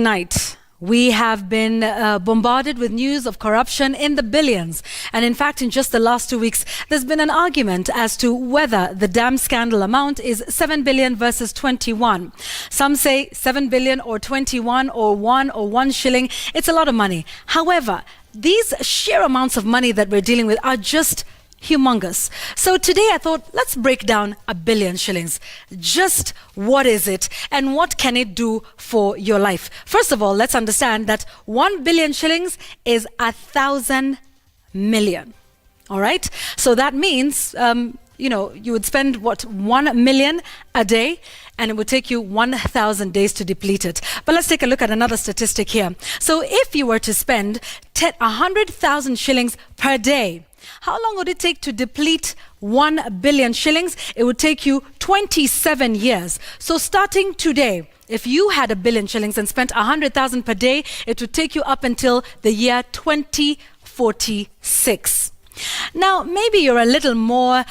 Tonight, we have been bombarded with news of corruption in the billions. And in fact, in just the last 2 weeks, there's been an argument as to whether the dam scandal amount is 7 billion versus 21. Some say 7 billion or 21 or 1 shilling. It's a lot of money. However, these sheer amounts of money that we're dealing with are just humongous. So today I thought, let's break down a billion shillings. Just what is it and what can it do for your life? First of all, let's understand that 1 billion shillings is 1,000 million. All right? So that means, you would spend, 1 million a day, and it would take you 1,000 days to deplete it. But let's take a look at another statistic here. So if you were to spend 100,000 shillings per day, how long would it take to deplete 1 billion shillings? It would take you 27 years. So starting today, if you had 1 billion shillings and spent 100,000 per day, it would take you up until the year 2046. Now, maybe you're a little more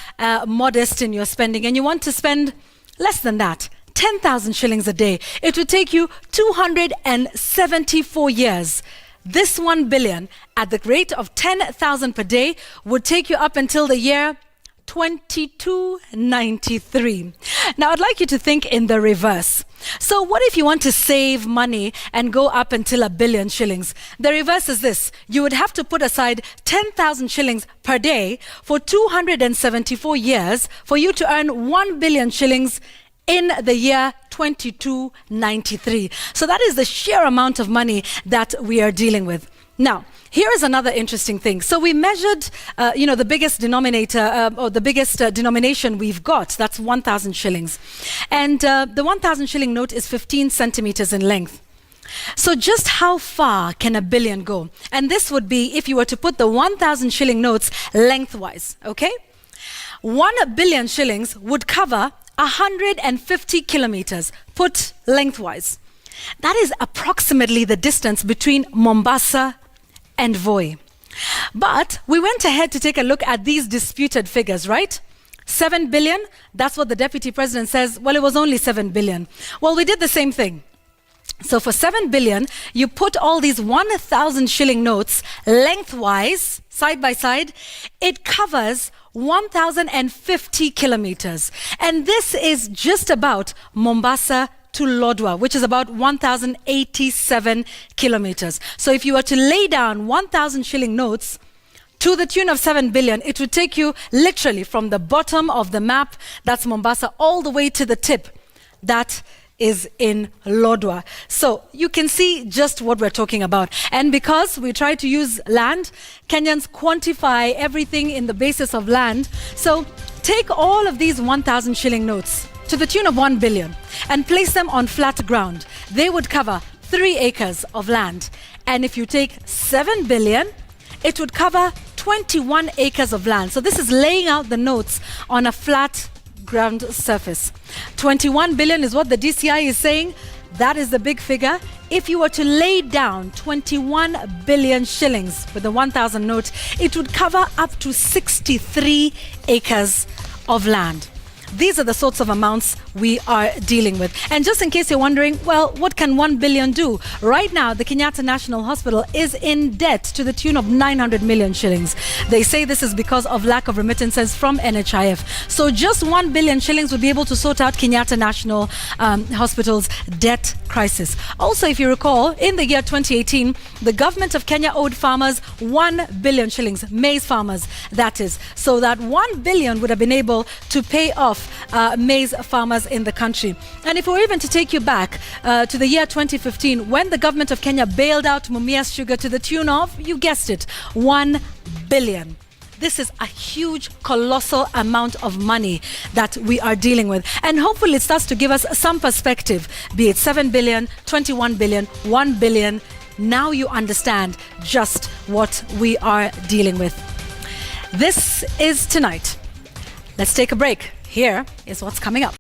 modest in your spending and you want to spend less than that. 10,000 shillings a day. It would take you 274 years. This 1 billion at the rate of 10,000 per day would take you up until the year 2293. Now, I'd like you to think in the reverse. So what if you want to save money and go up until 1 billion shillings? The reverse is this. You would have to put aside 10,000 shillings per day for 274 years for you to earn 1 billion shillings in the year 2293. So that is the sheer amount of money that we are dealing with. Now, here is another interesting thing. So we measured, the biggest denominator or the biggest denomination we've got. That's 1,000 shillings. And the 1,000 shilling note is 15 centimeters in length. So just how far can 1 billion go? And this would be if you were to put the 1,000 shilling notes lengthwise, okay? 1 billion shillings would cover 150 kilometers put lengthwise. That is approximately the distance between Mombasa and Voi. But we went ahead to take a look at these disputed figures, right? 7 billion, that's what the deputy president says. Well, it was only 7 billion. Well, we did the same thing. So for 7 billion, you put all these 1,000 shilling notes lengthwise, side by side, it covers 1,050 kilometers. And this is just about Mombasa to Lodwar, which is about 1,087 kilometers. So if you were to lay down 1,000 shilling notes to the tune of 7 billion, it would take you literally from the bottom of the map, that's Mombasa, all the way to the tip. That is in Lodwar. So you can see just what we're talking about. And because we try to use land, Kenyans quantify everything in the basis of land. So take all of these 1,000 shilling notes to the tune of 1 billion and place them on flat ground. They would cover 3 acres of land. And if you take 7 billion, it would cover 21 acres of land. So this is laying out the notes on a flat ground surface. 21 billion is what the DCI is saying. That is the big figure. If you were to lay down 21 billion shillings with the 1,000 note, it would cover up to 63 acres of land. These are the sorts of amounts we are dealing with. And just in case you're wondering, well, what can 1 billion do? Right now, the Kenyatta National Hospital is in debt to the tune of 900 million shillings. They say this is because of lack of remittances from NHIF. So just 1 billion shillings would be able to sort out Kenyatta National Hospital's debt crisis. Also, if you recall, in the year 2018, the government of Kenya owed farmers 1 billion shillings, maize farmers, that is. So that 1 billion would have been able to pay off maize farmers in the country. And if we're even to take you back to the year 2015, when the government of Kenya bailed out Mumias Sugar to the tune of, you guessed it, 1 billion. This is a huge, colossal amount of money that we are dealing with. And hopefully it starts to give us some perspective, be it 7 billion, 21 billion, 1 billion. Now you understand just what we are dealing with. This is Tonight. Let's take a break. Here is what's coming up.